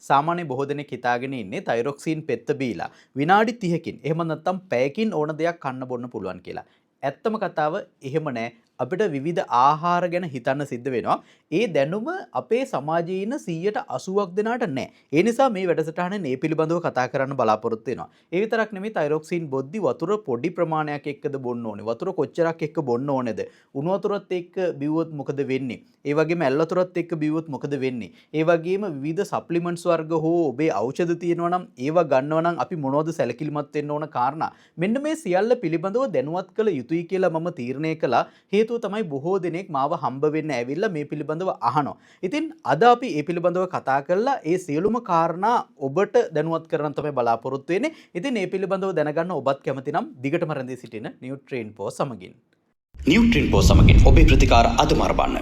සාමාන්‍ය බොහෝ දෙනෙක් හිතාගෙන ඉන්නේ තයිරොක්සින් පෙත්ත බීලා විනාඩි 30කින් එහෙම නැත්නම් පැයකින් ඕන දෙයක් කන්න බොන්න පුළුවන් කියලා. ඇත්තම කතාව එහෙම නෑ. අපිට විවිධ ආහාර ගැන හිතන්න සිද්ධ වෙනවා. ඒ දැනුම අපේ සමාජයේ ඉන්න 180ක් දෙනාට නැහැ. ඒ නිසා මේ වැඩසටහනේ මේ පිළිබඳව කතා කරන්න බලාපොරොත්තු වෙනවා. ඒ විතරක් නෙමෙයි තයිරොක්සින් බොද්දි වතුර පොඩි ප්‍රමාණයක් එක්කද බොන්න ඕනේ. වතුර කොච්චරක් එක්ක බොන්න ඕනේද? උණු වතුරත් එක්ක බිව්වොත් මොකද වෙන්නේ? ඒ වගේම ඇල් වතුරත් එක්ක බිව්වොත් මොකද වෙන්නේ? ඒ වගේම විවිධ සප්ලිමන්ට්ස් වර්ග හෝ ඔබේ ඖෂධ තියෙනවා නම් ඒවා ගන්නවා නම් අපි මොනවද සැලකිලිමත් වෙන්න ඕන කාරණා. මෙන්න මේ සියල්ල පිළිබඳව දැනුවත් කළ යුතුයි කියලා මම තීරණය කළා. හේතුව තමයි බොහෝ දෙනෙක් මාව හම්බ වෙන්න ඇවිල්ලා මේ පිළිබඳව අහනවා. ඉතින් අද අපි මේ පිළිබඳව කතා කරලා ඒ සියලුම කාරණා ඔබට දැනුවත් කරන්න තමයි බලාපොරොත්තු වෙන්නේ. ඉතින් මේ පිළිබඳව දැනගන්න ඔබත් කැමති නම් දිගටම රැඳී සිටින Nutrient-Po සමගින්. Nutrient-Po සමගින් ඔබේ ප්‍රතිකාර අදම අරබන්න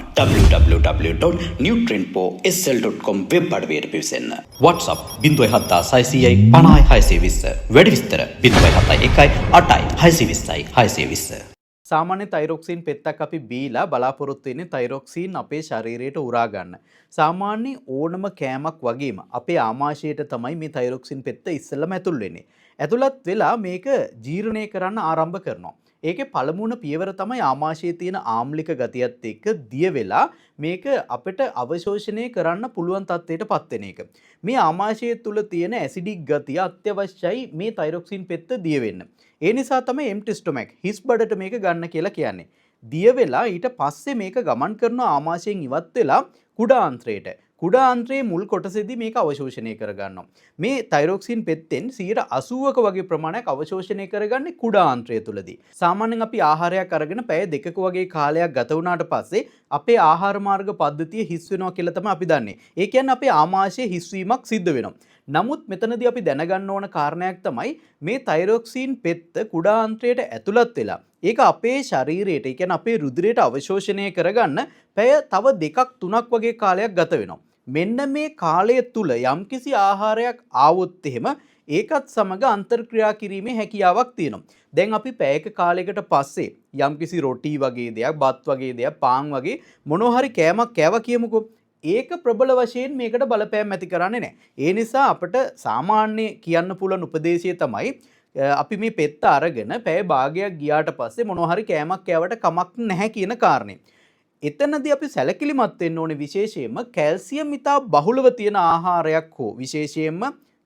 www.nutrientposl.com වෙබ් අඩවියට පිවිසෙන්න. WhatsApp 07600 50620 වැඩි විස්තර 071 8යි 620යි 620. සාමාන්‍ය තයිරොක්සින් පෙත්තක් අපි බීලා බලාපොරොත්තු වෙන්නේ තයිරොක්සින් අපේ ශරීරයට උරා ගන්න. සාමාන්‍ය ඕනම කෑමක් වගේම අපේ ආමාශයට තමයි මේ තයිරොක්සින් පෙත්ත ඉස්සෙල්ලම ඇතුල් වෙන්නේ. ඇතුළත් වෙලා මේක ජීර්ණය කරන්න ආරම්භ කරනවා. ඒකේ පළමුවන පියවර තමයි ආමාශයේ තියෙන ආම්ලික ගතියත් එක්ක දිය වෙලා මේක අපිට අවශෝෂණය කරන්න පුළුවන් තත්ත්වයට පත් වෙන එක. මේ ආමාශය තුල තියෙන ඇසිඩික් ගතිය අත්‍යවශ්‍යයි මේ තයිරොක්සින් පෙත්ත දිය වෙන්න. ඒ නිසා තමයි empty stomach හිස් බඩට මේක ගන්න කියලා කියන්නේ. දිය වෙලා ඊට පස්සේ මේක ගමන් කරන ආමාශයෙන් ඉවත් වෙලා කුඩාන්ත්‍රයට. කුඩාන්ත්‍රයේ මුල් කොටසේදී මේක අවශෝෂණය කරගන්නවා. මේ තයිරොක්සින් පෙත්තෙන් 80ක වගේ ප්‍රමාණයක් අවශෝෂණය කරගන්නේ කුඩාන්ත්‍රය තුලදී. සාමාන්‍යයෙන් අපි ආහාරයක් අරගෙන පැය 2ක වගේ කාලයක් ගත වුණාට පස්සේ අපේ ආහාර මාර්ග පද්ධතිය හිස් වෙනවා කියලා තමයි අපි දන්නේ. ඒ කියන්නේ අපේ ආමාශයේ හිස්වීමක් සිද්ධ වෙනවා. නමුත් මෙතනදී අපි දැනගන්න ඕන කාරණයක් තමයි මේ තයිරොක්සින් පෙත්ත කුඩාන්ත්‍රයට ඇතුළත් වෙලා ඒක අපේ ශරීරයට, ඒ කියන්නේ අපේ රුධිරයට අවශෝෂණය කරගන්න පැය තව 2ක් 3ක් වගේ කාලයක් ගත වෙනවා. මෙන්න මේ කාලය තුල යම්කිසි ආහාරයක් ආවොත් එහෙම ඒකත් සමග අන්තර්ක්‍රියා කිරීමේ හැකියාවක් තියෙනවා. දැන් අපි පැයක කාලයකට පස්සේ යම්කිසි රොටි වගේ දෙයක්, බත් වගේ දෙයක්, පාන් වගේ මොනවා හරි කෑමක් කෑවා කියමුකෝ. ඒක ප්‍රබල වශයෙන් මේකට බලපෑම් ඇති කරන්නේ නැහැ. ඒ නිසා අපිට සාමාන්‍ය කියන්න පුළුවන් උපදේශය තමයි අපි මේ පෙත්ත අරගෙන පැය භාගයක් ගියාට පස්සේ මොනවා හරි කෑමක් කෑවට කමක් නැහැ කියන කාරණේ. එතනදී අපි සැලකිලිමත් වෙන්න ඕනේ විශේෂයෙන්ම කැල්සියම් ඉතා බහුලව තියෙන ආහාරයක් හෝ විශේෂයෙන්ම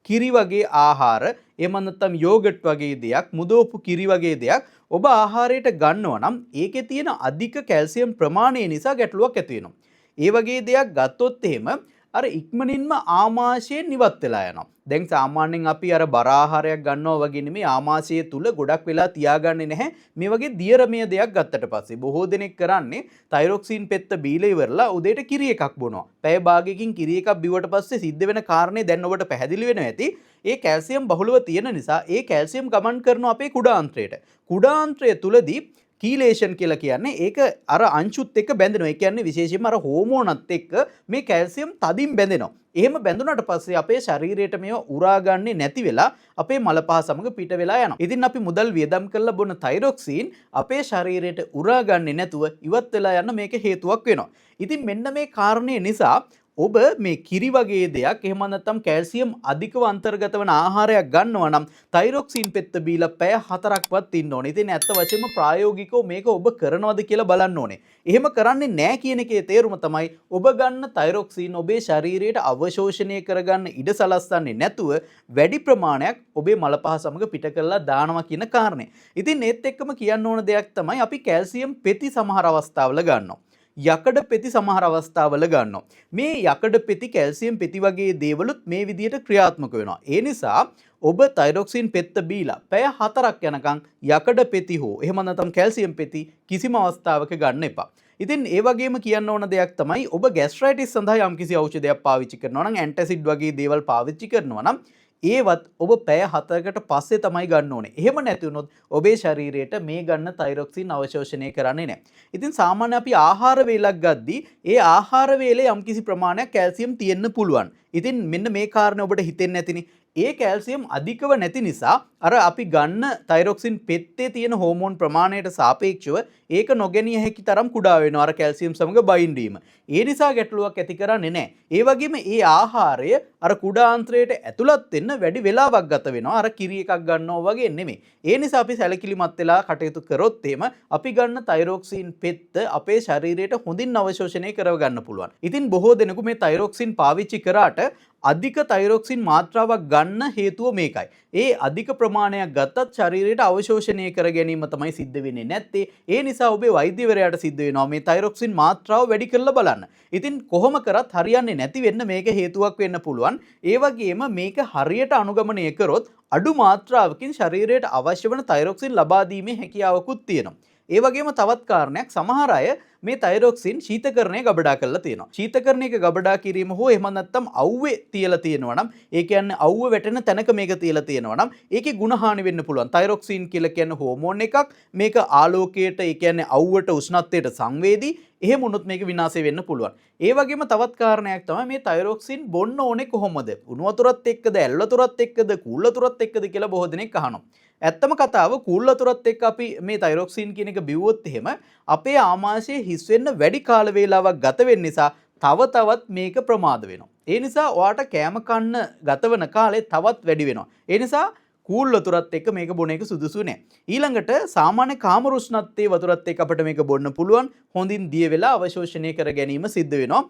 කිරි වගේ ආහාර, එහෙම නැත්නම් යෝගට් වගේ දෙයක්, මුදෝපු කිරි වගේ දෙයක් ඔබ ආහාරයට ගන්නවා නම් ඒකේ තියෙන අධික කැල්සියම් ප්‍රමාණය නිසා ගැටලුවක් ඇති වෙනවා. ඒ වගේ දෙයක් ගත්තොත් එහෙම අර ඉක්මනින්ම ආමාශයෙන් ඉවත් වෙලා යනවා. දැන් සාමාන්‍යයෙන් අපි අර බර ආහාරයක් ගන්නවා වගේ නෙමෙයි ආමාශය තුල ගොඩක් වෙලා තියාගන්නේ නැහැ. මේ වගේ දියරමය දෙයක් ගත්තට පස්සේ බොහෝ දෙනෙක් කරන්නේ තයිරොක්සින් පෙත්ත බීලා ඉවරලා උදේට කිරි එකක් බොනවා. පැය භාගයකින් කිරි එකක් බිව්වට පස්සේ සිද්ධ වෙන කාරණේ දැන් ඔබට පැහැදිලි වෙනවා ඇති. ඒ කැල්සියම් බහුලව තියෙන නිසා ඒ කැල්සියම් ගමන් කරනවා අපේ කුඩාන්ත්‍රයට. කුඩාන්ත්‍රය තුලදී කීලේෂන් කියලා කියන්නේ ඒක අර අංශුත් එක්ක බැඳෙනවා. ඒ කියන්නේ විශේෂයෙන්ම අර හෝමෝනත් එක්ක මේ කැල්සියම් තදින් බැඳෙනවා. එහෙම බැඳුනට පස්සේ අපේ ශරීරයට මේවා උරා ගන්නේ නැති වෙලා අපේ මල පහ සමග පිට වෙලා යනවා. ඉතින් අපි මුදල් වියදම් කරලා බොන තයිරොක්සින් අපේ ශරීරයට උරා ගන්නේ නැතුව ඉවත් වෙලා යන මේක හේතුවක් වෙනවා. ඉතින් මෙන්න මේ කාරණේ නිසා ඔබ මේ කිරි වගේ දෙයක් එහෙම නැත්නම් කැල්සියම් අධිකව අන්තර්ගත වන ආහාරයක් ගන්නවා නම් තයිරොක්සින් පෙත්ත බීලා පැය 4ක්වත් ඉන්න ඕනේ. ඉතින් ඇත්ත වශයෙන්ම ප්‍රායෝගිකව මේක ඔබ කරනවද කියලා බලන්න ඕනේ. එහෙම කරන්නේ නැහැ කියන එකේ තේරුම තමයි ඔබ ගන්න තයිරොක්සින් ඔබේ ශරීරයට අවශෝෂණය කරගන්න ඉඩ සලස්වන්නේ නැතුව වැඩි ප්‍රමාණයක් ඔබේ මල පහ සමග පිට කරලා දානවා කියන කාරණේ. ඉතින් ඒත් එක්කම කියන්න ඕන දෙයක් තමයි අපි කැල්සියම් පෙති සමහර අවස්ථාවල ගන්නවා. යකඩ පෙති සමහර අවස්ථාවල ගන්නවා. මේ යකඩ පෙති කැල්සියම් පෙති වගේ දේවලුත් මේ විදිහට ක්‍රියාත්මක වෙනවා. ඒ නිසා ඔබ තයිරොක්සින් පෙත්ත බීලා පැය 4ක් යනකම් යකඩ පෙති හෝ එහෙම නැත්නම් කැල්සියම් පෙති කිසිම අවස්ථාවක ගන්න එපා. ඉතින් ඒ වගේම කියන්න ඕන දෙයක් තමයි ඔබ ગેස්ට්‍රයිටිස් සඳහා යම්කිසි ඖෂධයක් පාවිච්චි කරනවා නම් ඇන්ටැසිඩ් වගේ දේවල් පාවිච්චි කරනවා නම් ඒවත් ඔබ පැය 7කට පස්සේ තමයි ගන්න ඕනේ. එහෙම නැති වුණොත් ඔබේ ශරීරයට මේ ගන්න තයිරොක්සින් අවශෝෂණය කරන්නේ නැහැ. ඉතින් සාමාන්‍ය අපි ආහාර වේලක් ගද්දී ඒ ආහාර වේලේ යම්කිසි ප්‍රමාණයක් කැල්සියම් තියෙන්න පුළුවන්. ඉතින් මෙන්න මේ කාරණේ ඔබට හිතෙන්නේ නැතිනේ. ඒ කැල්සියම් අධිකව නැති නිසා අර අපි ගන්න තයිරොක්සින් පෙත්තේ තියෙන හෝමෝන් ප්‍රමාණයට සාපේක්ෂව ඒක නොගැනිය හැකි තරම් කුඩා වෙනවා අර කැල්සියම් සමග බයින්ඩ් වීම. ඒ නිසා ගැටලුවක් ඇති කරන්නේ නැහැ. ඒ වගේම ඒ ආහාරය අර කුඩා අන්ත්‍රයට ඇතුළත් වෙන්න වැඩි වෙලාවක් ගත වෙනවා. අර කිරි එකක් ගන්නවා වගේ නෙමෙයි. ඒ නිසා අපි සැලකිලිමත් වෙලා කටයුතු කරොත් එහෙම අපි ගන්න තයිරොක්සින් පෙත්ත අපේ ශරීරයට හොඳින් අවශෝෂණය කරව ගන්න පුළුවන්. ඉතින් බොහෝ දෙනෙකු මේ තයිරොක්සින් පාවිච්චි කරාට අධික තයිරොක්සින් මාත්‍රාවක් ගන්න හේතුව මේකයි. ඒ අධික ප්‍රමාණයක් ගත්තත් ශරීරයට අවශෝෂණය කර ගැනීම තමයි සිද්ධ වෙන්නේ නැත්තේ. ඒ නිසා ඔබේ වෛද්‍යවරයාට සිද්ධ වෙනවා මේ තයිරොක්සින් මාත්‍රාව වැඩි කරලා බලන්න. ඉතින් කොහොම කරත් හරියන්නේ නැති වෙන්න මේක හේතුවක් වෙන්න පුළුවන්. ඒ වගේම මේක හරියට අනුගමනය කරොත් අඩු මාත්‍රාවකින් ශරීරයට අවශ්‍ය වන තයිරොක්සින් ලබා දීමේ හැකියාවකුත් තියෙනවා. ඒ වගේම තවත් කාරණයක් සමහර අය මේ තයිරොක්සින් ශීතකරණය ගබඩා කරලා තියෙනවා. ශීතකරණයක ගබඩා කිරීම හෝ එහෙම නැත්නම් අවුවේ තියලා තියෙනවා නම් ඒ කියන්නේ අවුව වැටෙන තැනක මේක තියලා තියෙනවා නම් ඒකේ ගුණහානි වෙන්න පුළුවන්. තයිරොක්සින් කියලා කියන්නේ හෝමෝන් එකක්. මේක ආලෝකයට ඒ කියන්නේ අවුවට උෂ්ණත්වයට සංවේදී. එහෙම වුණොත් මේක විනාශ වෙන්න පුළුවන්. ඒ වගේම තවත් කාරණයක් තමයි මේ තයිරොක්සින් බොන්න ඕනේ කොහොමද? උණු වතුරත් එක්කද, ඇල් වතුරත් එක්කද, කූල් වතුරත් එක්කද කියලා බොහෝ දෙනෙක් අහනවා. ඇත්තම කතාව කූල් වතුරත් එක්ක අපි මේ තයිරොක්සින් කියන එක බිව්වොත් එහෙම අපේ ආමාශයේ හිස් වෙන්න වැඩි කාල වේලාවක් ගත වෙන්න නිසා තව තවත් මේක ප්‍රමාද වෙනවා. ඒ නිසා ඔයාට කෑම කන්න ගතවන කාලේ තවත් වැඩි වෙනවා. ඒ නිසා කූල් වතුරත් එක්ක මේක බොන එක සුදුසු නෑ. ඊළඟට සාමාන්‍ය කාමර උෂ්ණත්වයේ වතුරත් එක්ක අපිට මේක බොන්න පුළුවන්. හොඳින් දිය වෙලා අවශෝෂණය කර ගැනීම සිද්ධ වෙනවා.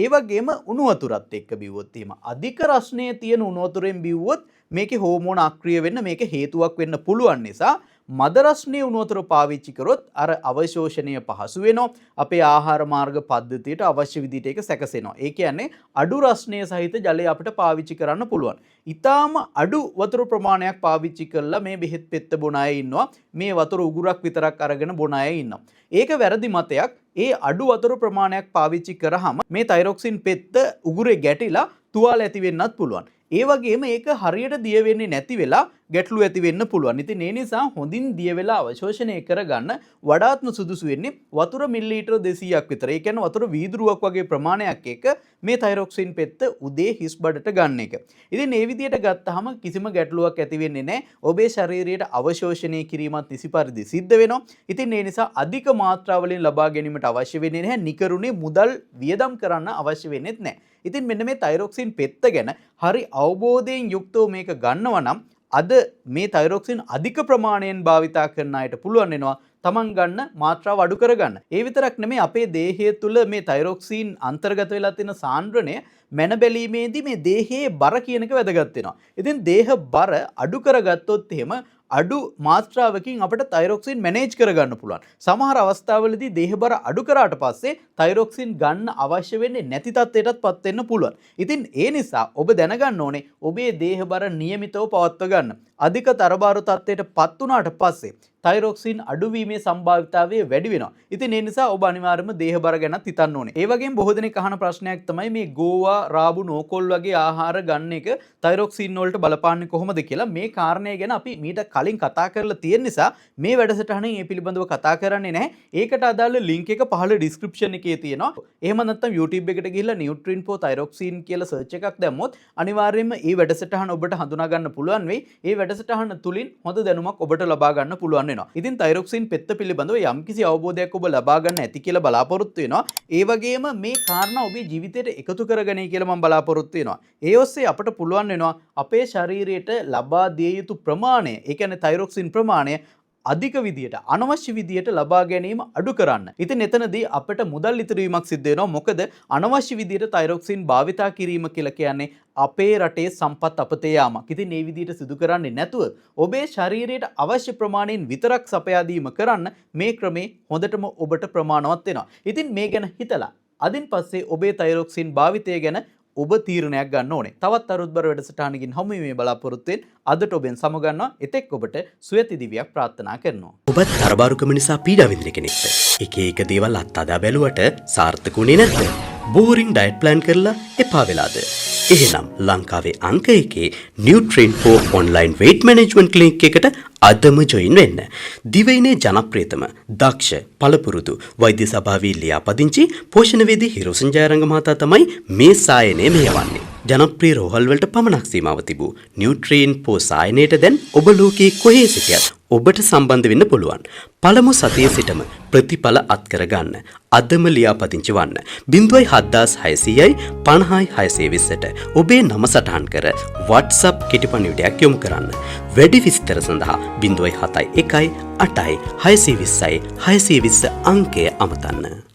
ඒ වගේම උණු වතුරත් එක්ක බිව්වොත් එහෙම අධික රස්නය තියෙන උණු වතුරෙන් බිව්වොත් මේකේ හෝමෝන අක්‍රිය වෙන්න මේක හේතුවක් වෙන්න පුළුවන් නිසා මද රස්නේ උණු වතුර පාවිච්චි කරොත් අර අවශෝෂණය පහසු වෙනවා. අපේ ආහාර මාර්ග පද්ධතියට අවශ්‍ය විදිහට ඒක සැකසෙනවා. ඒ කියන්නේ අඩු රස්නය සහිත ජලය අපිට පාවිච්චි කරන්න පුළුවන්. ඊටාම අඩු වතුර ප්‍රමාණයක් පාවිච්චි කරලා මේ බෙහෙත් පෙත්ත බොන අය ඉන්නවා. මේ වතුර උගුරක් විතරක් අරගෙන බොන අය ඉන්නවා. ඒක වැරදි මතයක්. ඒ අඩු වතුර ප්‍රමාණයක් පාවිච්චි කරාම මේ තයිරොක්සින් පෙත්ත උගුරේ ගැටිලා තුවාල ඇති වෙන්නත් පුළුවන්. ඒ වගේම ඒක හරියට දිය වෙන්නේ නැති වෙලා ගැටලු ඇති වෙන්න පුළුවන්. ඉතින් ඒ නිසා හොඳින් දිය වෙලා අවශෝෂණය කරගන්න වඩාත්ම සුදුසු වෙන්නේ වතුර මිලිලීටර 200ක් විතර. ඒ කියන්නේ වතුර වීදුරුවක් වගේ ප්‍රමාණයක් එක මේ තයිරොක්සින් පෙත්ත උදේ හිස් බඩට ගන්න එක. ඉතින් මේ විදිහට ගත්තාම කිසිම ගැටලුවක් ඇති වෙන්නේ නැහැ. ඔබේ ශරීරයට අවශෝෂණය කිරීමත් නිසි පරිදි සිද්ධ වෙනවා. ඉතින් ඒ නිසා අධික මාත්‍රාවලින් ලබා ගැනීමට අවශ්‍ය වෙන්නේ නැහැ. නිකරුණේ මුදල් වියදම් කරන්න අවශ්‍ය වෙන්නේත් නැහැ. ඉතින් මෙන්න මේ තයිරොක්සින් පෙත්ත ගැන හරි අවබෝධයෙන් යුක්තව මේක ගන්නවා නම් අද මේ තයිරොක්සින් අධික ප්‍රමාණයෙන් භාවිතා කරන අයට පුළුවන් වෙනවා තමන් ගන්න මාත්‍රාව අඩු කරගන්න. ඒ විතරක් නෙමෙයි අපේ දේහය තුළ මේ තයිරොක්සින් අන්තර්ගත වෙලා තියෙන සාන්ද්‍රණය මැන බැලීමේදී මේ දේහයේ බර කියන එක වැදගත් වෙනවා. ඉතින් දේහ බර අඩු කරගත්තොත් එහෙම අඩු මාත්‍රාවකින් අපිට තයිරොක්සින් මැනේජ් කරගන්න පුළුවන්. සමහර අවස්ථාවලදී දේහ බර අඩු කරාට පස්සේ තයිරොක්සින් ගන්න අවශ්‍ය වෙන්නේ නැති තත්ත්වයටත්පත් වෙන්න පුළුවන්. ඉතින් ඒ නිසා ඔබ දැනගන්න ඕනේ ඔබේ දේහ බර නියමිතව පවත්වා ගන්න. අධික තරබාරු තත්ත්වයටපත් වුණාට පස්සේ තයිරොක්සින් අඩුවීමේ සම්භාවිතාවය වැඩි වෙනවා. ඉතින් ඒ නිසා ඔබ අනිවාර්යයෙන්ම දේහ බර ගැනත් හිතන්න ඕනේ. ඒ වගේම බොහෝ දෙනෙක් අහන ප්‍රශ්නයක් තමයි මේ ගෝවා, රාබු, නෝකොල් වගේ ආහාර ගන්න එක තයිරොක්සින් වලට බලපාන්නේ කොහොමද කියලා. මේ කාරණය ගැන අපි මීට කලින් කතා කරලා තියෙන නිසා මේ වැඩසටහනෙන් මේ පිළිබඳව කතා කරන්නේ නැහැ. ඒකට අදාළ link එක පහළ description එකේ තියෙනවා. එහෙම නැත්නම් YouTube එකට ගිහිල්ලා Nutrinfo Thyroxine කියලා search එකක් දැම්මොත් අනිවාර්යයෙන්ම මේ වැඩසටහන ඔබට හඳුනා ගන්න පුළුවන් වෙයි. මේ වැඩසටහන තුලින් හොඳ දැනුමක් ඔබට ලබා ගන්න පුළුවන්. ඉතින් තයිරොක්සින් පෙත්ත පිළිබඳව යම්කිසි අවබෝධයක් ඔබ ලබා ගන්න ඇති කියලා බලාපොරොත්තු වෙනවා. ඒ වගේම මේ කාරණා ඔබේ ජීවිතයට එකතු කරගන්නයි කියලා මම බලාපොරොත්තු වෙනවා. ඒ ඔස්සේ අපට පුළුවන් වෙනවා අපේ ශරීරයට ලබා දිය යුතු ප්‍රමාණය, ඒ කියන්නේ තයිරොක්සින් ප්‍රමාණය අධික විදියට අනවශ්‍ය විදියට ලබා ගැනීම අඩු කරන්න. ඉතින් එතනදී අපිට මුදල් ඉතුරු වීමක් සිද්ධ වෙනවා. මොකද අනවශ්‍ය විදියට තයිරොක්සින් භාවිතා කිරීම කියලා කියන්නේ අපේ රටේ සම්පත් අපතේ යාමක්. ඉතින් මේ විදියට සිදු කරන්නේ නැතුව ඔබේ ශරීරයට අවශ්‍ය ප්‍රමාණයෙන් විතරක් සපයා දීම කරන්න මේ ක්‍රමේ හොඳටම ඔබට ප්‍රමාණවත් වෙනවා. ඉතින් මේ ගැන හිතලා අදින් පස්සේ ඔබේ තයිරොක්සින් භාවිතය ගැන ඔබ තීරණයක් ගන්න ඕනේ. තවත් අරුත්බර වැඩසටහනකින් හමු වීමේ බලාපොරොත්තු වෙන අදට ඔබෙන් සමුගන්නවා. එතෙක් ඔබට සුවති දිවියක් ප්‍රාර්ථනා කරනවා. ඔබත් තරබාරුකම නිසා පීඩා විඳින කෙනෙක්ද? එක එක දේවල් අත්අදා බැලුවට සාර්ථකුනේ නැද්ද? බෝරින් ඩයට් ප්ලෑන් කරලා එපා වෙලාද? එහෙනම් ලංකාවේ අංක 1 Nutrinfo online weight management clinic එකට අදම ජොයින් වෙන්න. දිවයිනේ ජනප්‍රියතම දක්ෂ පළපුරුදු වෛද්‍ය සභාවේ ලියාපදිංචි පෝෂණවේදී හිරෝසන් ජයරංග මහතා තමයි මේ සායනය මෙහෙවන්නේ. ජනප්‍රිය රෝහල් වලට පමණක් සීමාව තිබූ නියුට්‍රීන් පෝසායනයට දැන් ඔබ ලෝකයේ කොහේ සිටියත් ඔබට සම්බන්ධ වෙන්න පුළුවන්. පළමු සතියේ සිටම ප්‍රතිඵල අත්කර ගන්න. අදම ලියාපදිංචි වන්න. 07600යි 50620ට ඔබේ නම සටහන් කර WhatsApp කෙටිපණිවිඩයක් යොමු කරන්න. වැඩි විස්තර සඳහා 071 8යි 620යි 620 අංකය අමතන්න.